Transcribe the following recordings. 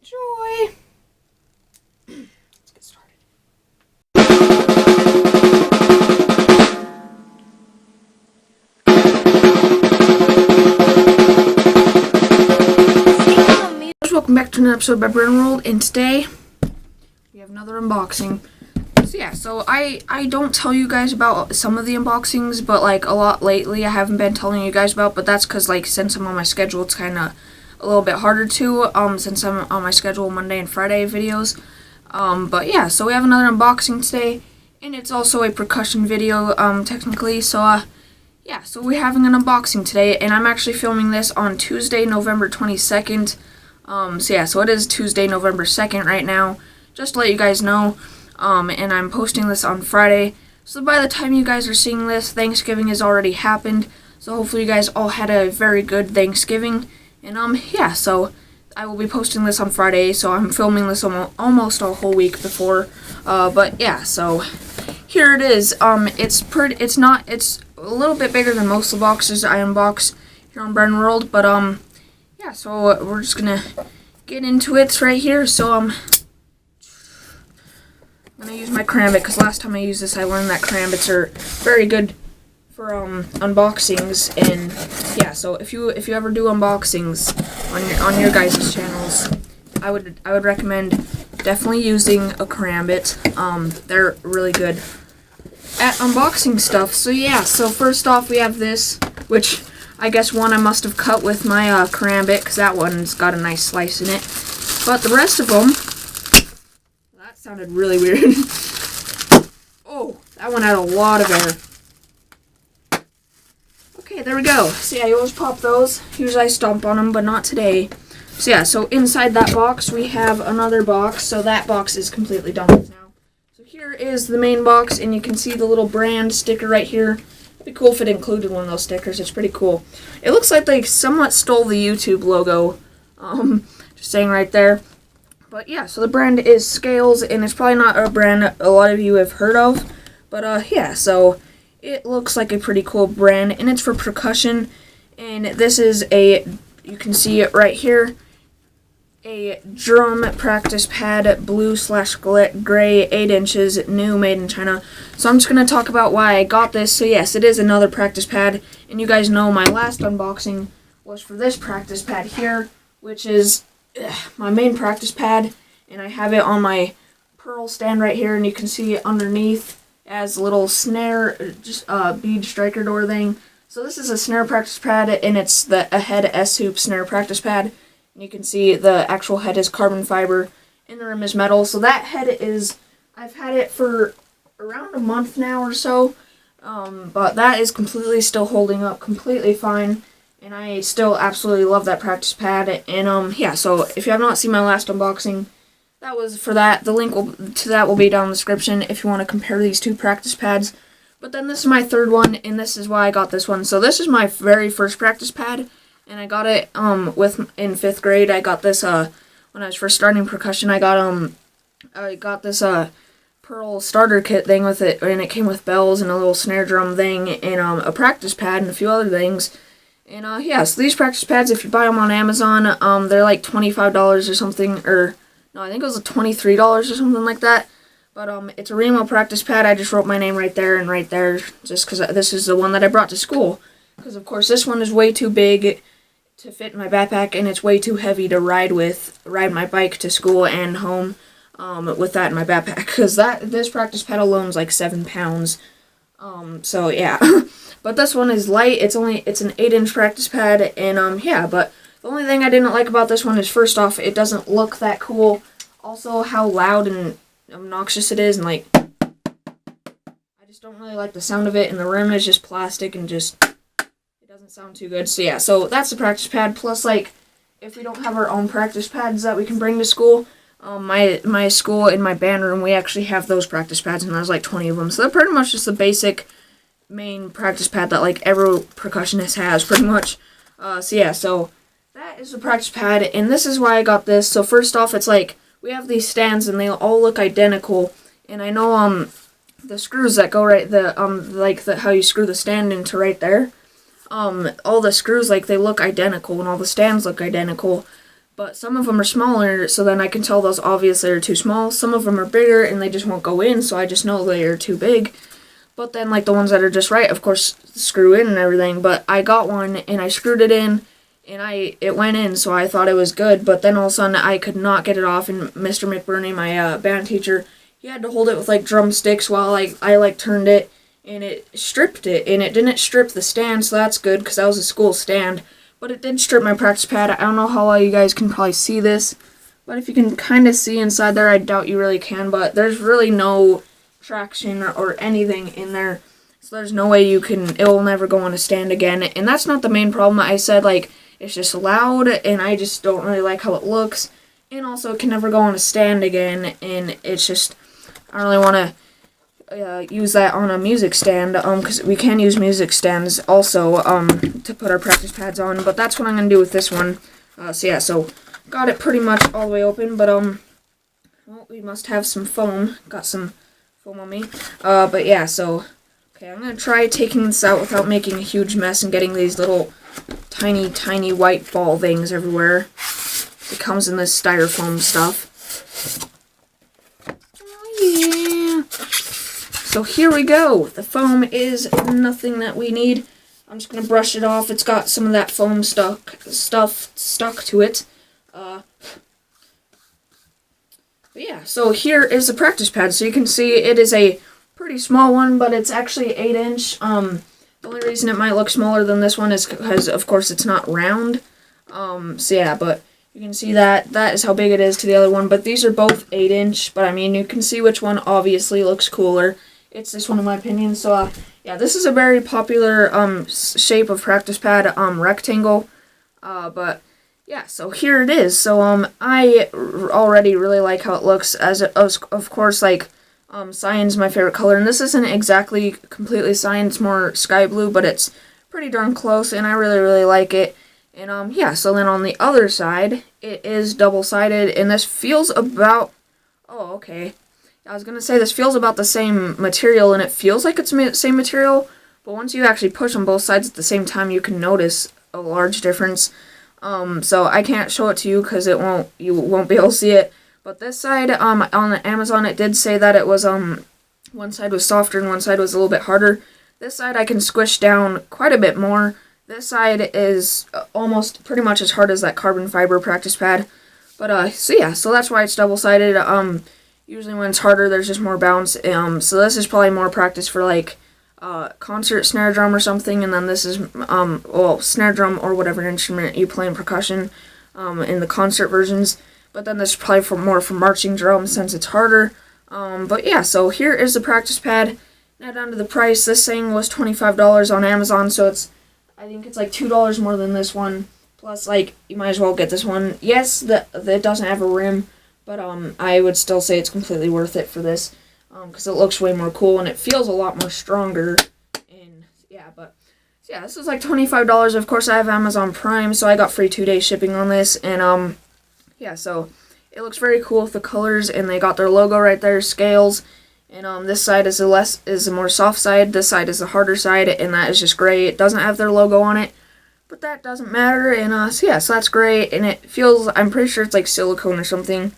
Enjoy! Let's get started. Welcome back to another episode by Brandon World, and today we have another unboxing. So I don't tell you guys about some of the unboxings, but like a lot lately I haven't been telling you guys about, but that's because like since I'm on my schedule it's kind of a little bit harder to, since I'm on my schedule Monday and Friday videos. But yeah, so we have another unboxing today, and it's also a percussion video, technically, so yeah, so we're having an unboxing today, and I'm actually filming this on Tuesday, November 22nd. So it is Tuesday, November 2nd right now, just to let you guys know, and I'm posting this on Friday, so by the time you guys are seeing this, Thanksgiving has already happened, so hopefully you guys all had a very good Thanksgiving, and, so I will be posting this on Friday, so I'm filming this almost a whole week before, but yeah, so here it is. It's a little bit bigger than most of the boxes I unbox here on Brandon World, but, yeah, so we're just gonna get into it right here. So I'm gonna use my karambit because last time I used this, I learned that karambits are very good for unboxings. And yeah, so if you ever do unboxings on your guys' channels, I would recommend definitely using a karambit. They're really good at unboxing stuff. So yeah, so first off we have this, which I guess one I must have cut with my karambit, because that one's got a nice slice in it. But the rest of them, that sounded really weird. Oh, that one had a lot of air. Okay, there we go. So yeah, you always pop those. Usually I stomp on them, but not today. So yeah, so inside that box we have another box. So that box is completely done with now. So here is the main box, and you can see the little brand sticker right here. It'd be cool if it included one of those stickers. It's pretty cool. It looks like they somewhat stole the YouTube logo. Just saying right there. But yeah, so the brand is Scalze, and it's probably not a brand a lot of you have heard of. But yeah, so it looks like a pretty cool brand, and it's for percussion. And this is you can see it right here, a drum practice pad, blue/gray, 8 inches, new, made in China. So I'm just going to talk about why I got this. So yes, it is another practice pad, and you guys know my last unboxing was for this practice pad here, which is my main practice pad, and I have it on my pearl stand right here, and you can see underneath as a little snare, just bead striker door thing. So this is a snare practice pad, and it's a head S-hoop snare practice pad. And you can see the actual head is carbon fiber, and the rim is metal. So that head I've had it for around a month now or so, but that is completely still holding up completely fine, and I still absolutely love that practice pad. And yeah, so if you have not seen my last unboxing, that was for that. The link to that will be down in the description if you want to compare these two practice pads. But then this is my third one, and this is why I got this one. So this is my very first practice pad, and I got it in 5th grade. I got this when I was first starting percussion. I got this pearl starter kit thing with it, and it came with bells and a little snare drum thing, and a practice pad and a few other things. And yeah, so these practice pads, if you buy them on Amazon, they're like $25 or something, or no, I think it was $23 or something like that. But it's a Remo practice pad. I just wrote my name right there and right there, just because this is the one that I brought to school. Because of course this one is way too big to fit in my backpack, and it's way too heavy to ride my bike to school and home with that in my backpack, because this practice pad alone is like 7 pounds. So yeah. But this one is light. It's an 8-inch practice pad, and yeah, but the only thing I didn't like about this one is, first off, it doesn't look that cool. Also, how loud and obnoxious it is, and like I just don't really like the sound of it, and the rim is just plastic and just it doesn't sound too good. So yeah, so that's the practice pad. Plus, like, if we don't have our own practice pads that we can bring to school, my school, in my band room, we actually have those practice pads, and there's like 20 of them. So they're pretty much just the basic main practice pad that like every percussionist has, pretty much. So yeah, so that is the practice pad, and this is why I got this. So first off, it's like we have these stands, and they all look identical, and I know the screws that go right, how you screw the stand into right there, all the screws, like, they look identical, and all the stands look identical, but some of them are smaller, so then I can tell those obviously are too small. Some of them are bigger and they just won't go in, so I just know they are too big. But then like the ones that are just right, of course, screw in and everything. But I got one and I screwed it in and it went in, so I thought it was good. But then all of a sudden I could not get it off, and Mr. McBurney, my band teacher, he had to hold it with like drumsticks while I turned it, and it stripped it, and it didn't strip the stand, so that's good because that was a school stand. But it did strip my practice pad. I don't know how well you guys can probably see this, but if you can kind of see inside there, I doubt you really can, but there's really no traction or anything in there, so there's no way it will never go on a stand again. And that's not the main problem. I said, like, it's just loud, and I just don't really like how it looks, and also it can never go on a stand again, and it's just, I don't really want to use that on a music stand, because we can use music stands also, to put our practice pads on, but that's what I'm going to do with this one. So got it pretty much all the way open, but, well, we must have some foam. Got some foam on me. But yeah, so, okay, I'm going to try taking this out without making a huge mess and getting these little tiny, tiny white ball things everywhere. It comes in this styrofoam stuff. Oh, yeah. So here we go. The foam is nothing that we need. I'm just going to brush it off. It's got some of that foam stuff stuck to it. But yeah, so here is the practice pad. So you can see it is a pretty small one, but it's actually 8-inch. The only reason it might look smaller than this one is because, of course, it's not round. So yeah, but you can see that is how big it is to the other one. But these are both 8-inch, but I mean, you can see which one obviously looks cooler. It's this one in my opinion. So yeah, this is a very popular shape of practice pad, rectangle. But yeah, so here it is. So I already really like how it looks. Of course, like cyan's my favorite color, and this isn't exactly completely cyan. It's more sky blue, but it's pretty darn close, and I really like it. And yeah, so then on the other side, it is double-sided, and this feels about, oh, okay. I was going to say this feels about the same material, and it feels like it's the same material, but once you actually push on both sides at the same time, you can notice a large difference. So I can't show it to you because you won't be able to see it. But this side, on Amazon, it did say that it was, one side was softer and one side was a little bit harder. This side I can squish down quite a bit more. This side is almost pretty much as hard as that carbon fiber practice pad. But, so yeah, so that's why it's double-sided. Usually when it's harder, there's just more bounce. So this is probably more practice for, like, concert snare drum or something. And then this is, well, snare drum or whatever instrument you play in percussion, in the concert versions. But then this is probably more for marching drums since it's harder. But yeah, so here is the practice pad. Now down to the price. This thing was $25 on Amazon, so I think it's like $2 more than this one. Plus, like, you might as well get this one. Yes, it doesn't have a rim, but I would still say it's completely worth it for this, because it looks way more cool and it feels a lot more stronger. And yeah, but so yeah, this is like $25. Of course, I have Amazon Prime, so I got free 2-day shipping on this. And yeah, so it looks very cool with the colors, and they got their logo right there, Scalze. And this side is a more soft side. This side is the harder side, and that is just great. It doesn't have their logo on it, but that doesn't matter. And so yeah, so that's great. And it feels, I'm pretty sure it's like silicone or something.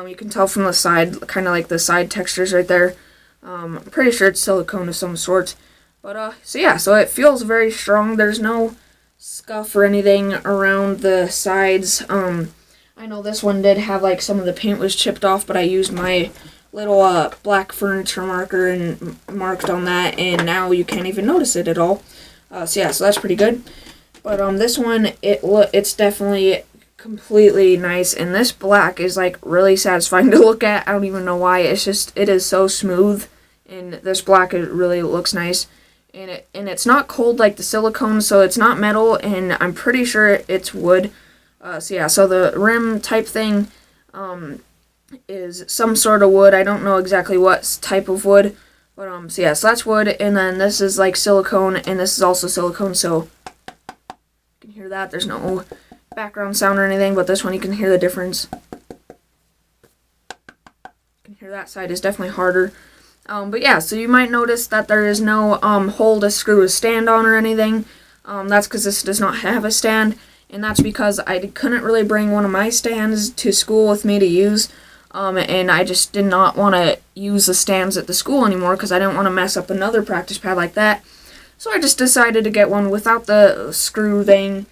You can tell from the side, kind of like the side textures right there. I'm pretty sure it's silicone of some sort. But so yeah, so it feels very strong. There's no scuff or anything around the sides. I know this one did have, like, some of the paint was chipped off, but I used my little black furniture marker and marked on that, and now you can't even notice it at all. So yeah, so that's pretty good. But this one, it's definitely completely nice, and this black is, like, really satisfying to look at. I don't even know why. It's just, it is so smooth, and this black, it really looks nice. And it's not cold like the silicone, so it's not metal, and I'm pretty sure it's wood. So yeah, so the rim type thing is some sort of wood. I don't know exactly what type of wood, but so yeah, so that's wood, and then this is like silicone, and this is also silicone, so you can hear that. There's no background sound or anything, but this one you can hear the difference. You can hear that side is definitely harder. But yeah, so you might notice that there is no hole to screw a stand on or anything. That's because this does not have a stand. and that's because I couldn't really bring one of my stands to school with me to use, and I just did not want to use the stands at the school anymore because I didn't want to mess up another practice pad like that. So I just decided to get one without the screw thing,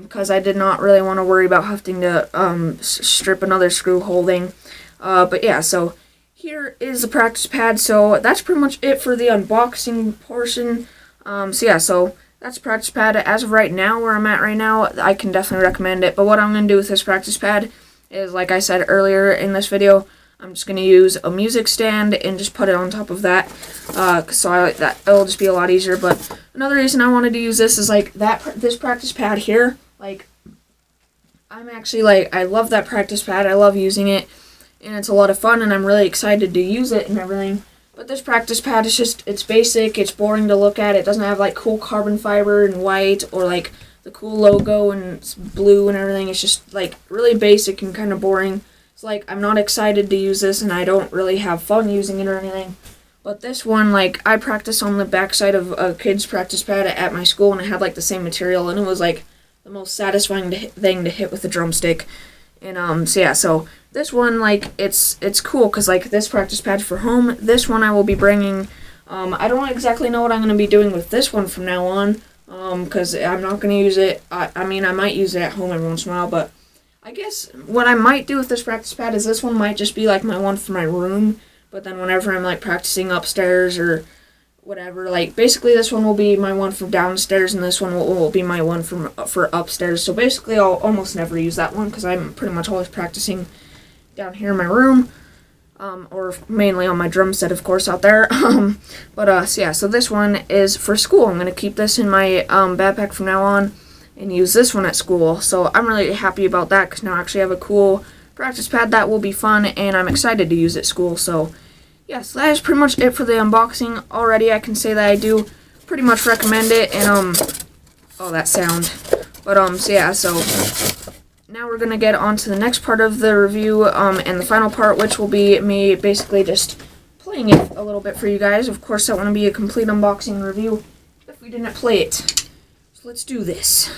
because I did not really want to worry about having to strip another screw holding. But yeah, so here is the practice pad. So that's pretty much it for the unboxing portion. So that's practice pad. As of right now, where I'm at right now, I can definitely recommend it. But what I'm going to do with this practice pad is, like I said earlier in this video, I'm just going to use a music stand and just put it on top of that, that it'll just be a lot easier. But another reason I wanted to use this is, like, this practice pad here, like, I'm actually, like, I love that practice pad. I love using it, and it's a lot of fun, and I'm really excited to use it and everything. But this practice pad is just, it's basic, it's boring to look at. It doesn't have, like, cool carbon fiber and white, or, like, the cool logo and it's blue and everything. It's just, like, really basic and kind of boring. It's like, I'm not excited to use this, and I don't really have fun using it or anything. But this one, like, I practiced on the backside of a kid's practice pad at my school, and it had, like, the same material, and it was, like, the most satisfying thing to hit with a drumstick. And, so this one, like, it's cool, because, like, this practice pad for home, this one I will be bringing, I don't exactly know what I'm going to be doing with this one from now on, because I'm not going to use it. I mean, I might use it at home every once in a while, but I guess what I might do with this practice pad is this one might just be, like, my one for my room, but then whenever I'm, like, practicing upstairs or whatever, like, basically this one will be my one for downstairs, and this one will be my one for upstairs. So basically I'll almost never use that one because I'm pretty much always practicing down here in my room, or mainly on my drum set, of course, out there. So this one is for school. I'm going to keep this in my backpack from now on and use this one at school. So I'm really happy about that because now I actually have a cool practice pad that will be fun, and I'm excited to use at school. So yes, that is pretty much it for the unboxing. Already I can say that I do pretty much recommend it, and oh, that sound. But so now we're gonna get on to the next part of the review, and the final part, which will be me basically just playing it a little bit for you guys. Of course, that wouldn't be a complete unboxing review if we didn't play it. So let's do this.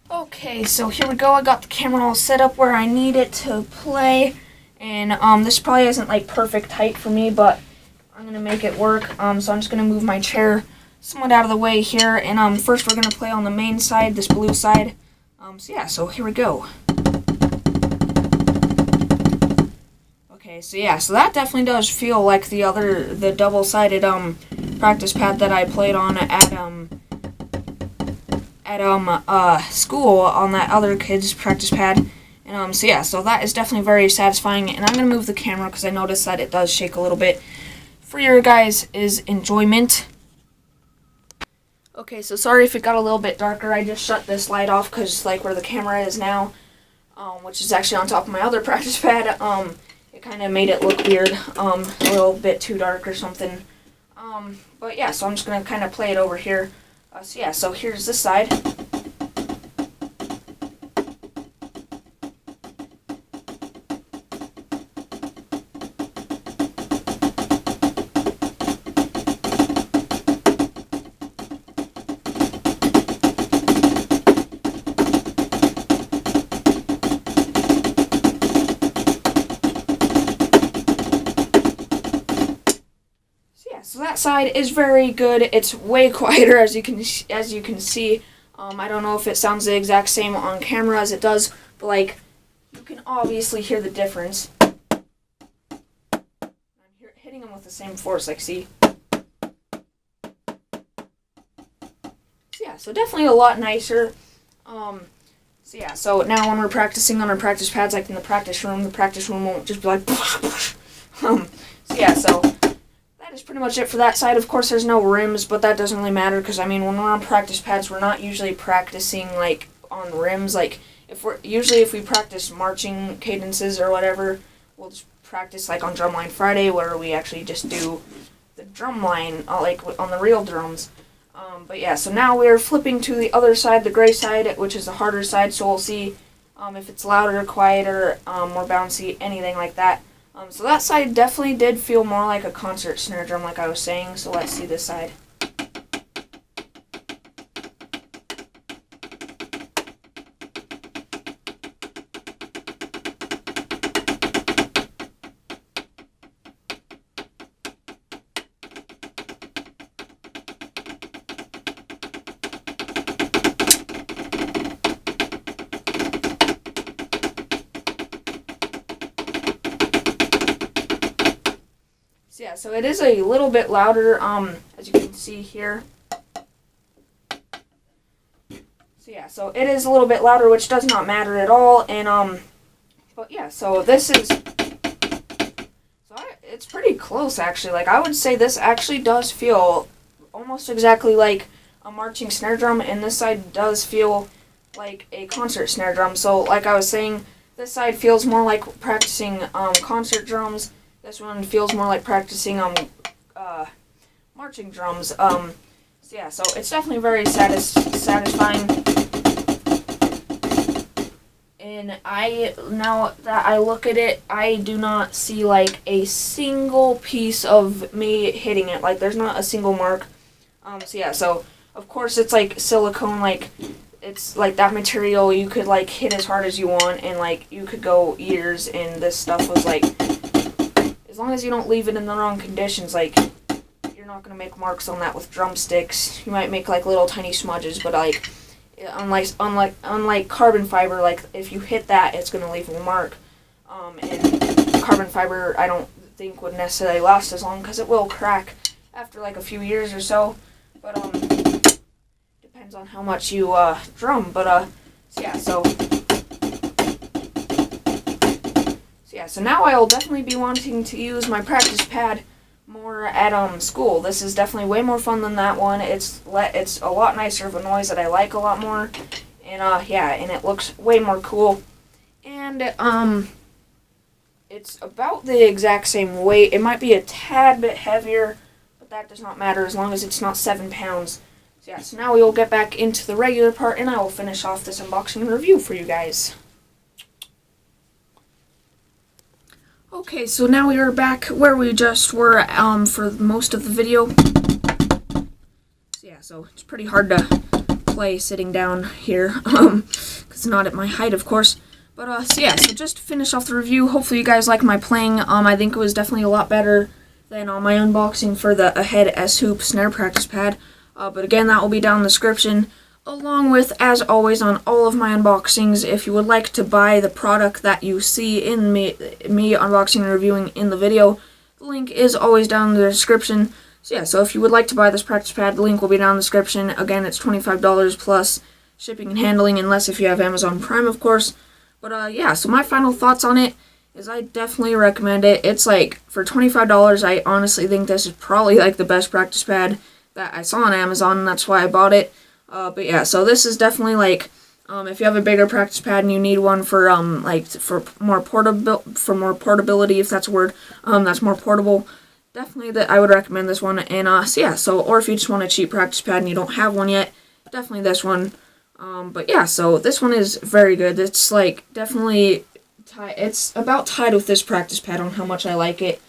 Okay, so here we go. I got the camera all set up where I need it to play, and this probably isn't, like, perfect height for me, but I'm gonna make it work. So I'm just gonna move my chair somewhat out of the way here, and first we're gonna play on the main side, this blue side. So here we go. Okay, so that definitely does feel like the double-sided practice pad that I played on at school on that other kid's practice pad. And so that is definitely very satisfying, and I'm gonna move the camera because I noticed that it does shake a little bit for your guys' enjoyment. Okay, so sorry if it got a little bit darker. I just shut this light off because, like, where the camera is now, which is actually on top of my other practice pad, it kind of made it look weird, a little bit too dark or something. But yeah, so I'm just gonna kind of play it over here. So here's this side. So that side is very good. It's way quieter, as you can see. I don't know if it sounds the exact same on camera as it does, but, like, you can obviously hear the difference. I'm hitting them with the same force, like, see. So definitely a lot nicer. So now when we're practicing on our practice pads, like in the practice room won't just be like. So that is pretty much it for that side. Of course, there's no rims, but that doesn't really matter because, I mean, when we're on practice pads, we're not usually practicing, like, on rims. Like, if we practice marching cadences or whatever, we'll just practice, like, on Drumline Friday, where we actually just do the drum line, like, on the real drums. So now we're flipping to the other side, the gray side, which is the harder side, so we'll see if it's louder, quieter, more bouncy, anything like that. So that side definitely did feel more like a concert snare drum, like I was saying, so let's see this side. so it is a little bit louder, as you can see here. So yeah, so it is a little bit louder, which does not matter at all, and, but yeah, so this is, it's pretty close, actually. Like, I would say this actually does feel almost exactly like a marching snare drum, and this side does feel like a concert snare drum. So, like I was saying, this side feels more like practicing concert drums. This one feels more like practicing marching drums. So yeah, so it's definitely very satisfying. And now that I look at it, I do not see like a single piece of me hitting it. Like, there's not a single mark. So yeah, so of course it's like silicone, like it's like that material you could like hit as hard as you want, and like you could go years, and this stuff was like, as long as you don't leave it in the wrong conditions, like you're not gonna make marks on that with drumsticks. You might make like little tiny smudges, but like unlike carbon fiber, like if you hit that, it's gonna leave a mark. And carbon fiber, I don't think would necessarily last as long, because it will crack after like a few years or so. But depends on how much you drum. But so yeah, so now I'll definitely be wanting to use my practice pad more at school. This is definitely way more fun than that one. It's a lot nicer of a noise that I like a lot more, and yeah, and it looks way more cool. And it's about the exact same weight. It might be a tad bit heavier, but that does not matter as long as it's not 7 pounds. So yeah, so now we will get back into the regular part, and I will finish off this unboxing review for you guys. Okay, so now we are back where we just were for most of the video. So yeah, so it's pretty hard to play sitting down here, because it's not at my height, of course. But so yeah, so just to finish off the review, hopefully you guys like my playing. I think it was definitely a lot better than my unboxing for the Ahead S-Hoop snare practice pad. But again, that will be down in the description, along with, as always, on all of my unboxings. If you would like to buy the product that you see in me unboxing and reviewing in the video, the link is always down in the description. So yeah, so if you would like to buy this practice pad, the link will be down in the description. Again, it's $25 plus shipping and handling, unless if you have Amazon Prime, of course. But yeah, so my final thoughts on it is I definitely recommend it. It's like, for $25, I honestly think this is probably like the best practice pad that I saw on Amazon, and that's why I bought it. But yeah, so this is definitely like, if you have a bigger practice pad and you need one for for more portability, if that's a word, that's more portable, definitely that I would recommend this one. And so yeah, so, or if you just want a cheap practice pad and you don't have one yet, definitely this one. But yeah, so this one is very good. It's like definitely it's about tied with this practice pad on how much I like it.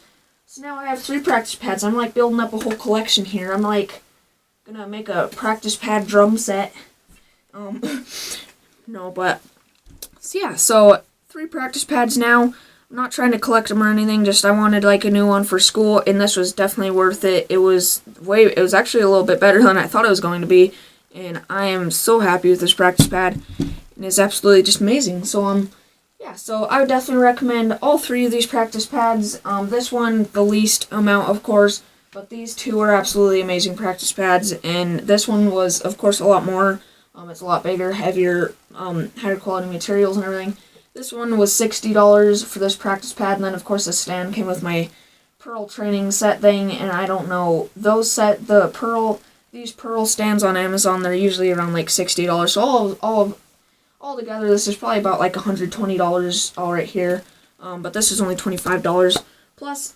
So now I have 3 practice pads. I'm like building up a whole collection here. I'm like gonna make a practice pad drum set. No, but so yeah, so 3 practice pads now. I'm not trying to collect them or anything, just I wanted like a new one for school, and this was definitely worth it. It was actually a little bit better than I thought it was going to be, and I am so happy with this practice pad, and it's absolutely just amazing. So yeah, so I would definitely recommend all 3 of these practice pads. This one the least amount, of course, but these 2 are absolutely amazing practice pads, and this one was, of course, a lot more. It's a lot bigger, heavier, higher quality materials and everything. This one was $60 for this practice pad, and then, of course, the stand came with my Pearl training set thing, and I don't know, these Pearl stands on Amazon, they're usually around, like, $60, so all together, this is probably about, like, $120 all right here, but this is only $25. Plus,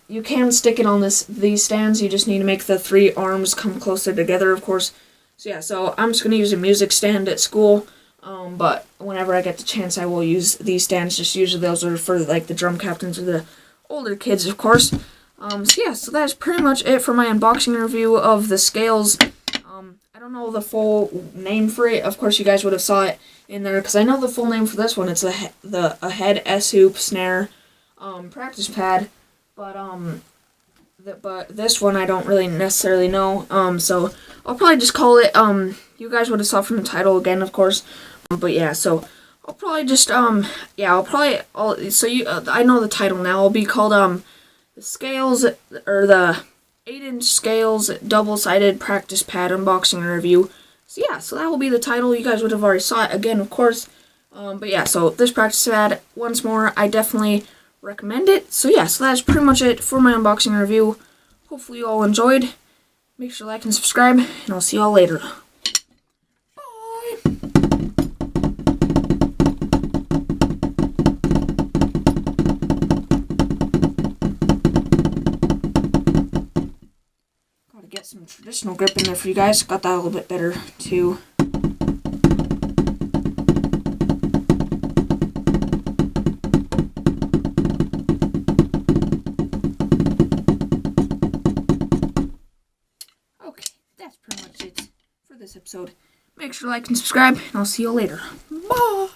you can stick it on these stands. You just need to make the 3 arms come closer together, of course. So yeah, so I'm just going to use a music stand at school, but whenever I get the chance, I will use these stands. Just usually those are for, like, the drum captains or the older kids, of course. So yeah, so that's pretty much it for my unboxing review of the Scalze. I don't know the full name for it. Of course, you guys would have saw it in there, because I know the full name for this one. It's the Ahead S-Hoop snare practice pad, but this one I don't really necessarily know, so I'll probably just call it, you guys would have saw from the title again, of course, but yeah, so I'll probably just, I know the title now. It'll be called, Scalze, or the 8-inch Scalze double-sided practice pad unboxing and review. So yeah, so that will be the title. You guys would have already saw it again, of course. But yeah, so this practice pad, once more, I definitely recommend it. So yeah, so that's pretty much it for my unboxing and review. Hopefully you all enjoyed. Make sure to like and subscribe, and I'll see you all later. Bye! Gotta get some traditional grip in there for you guys. Got that a little bit better, too. Okay, that's pretty much it for this episode. Make sure to like and subscribe, and I'll see you later. Bye!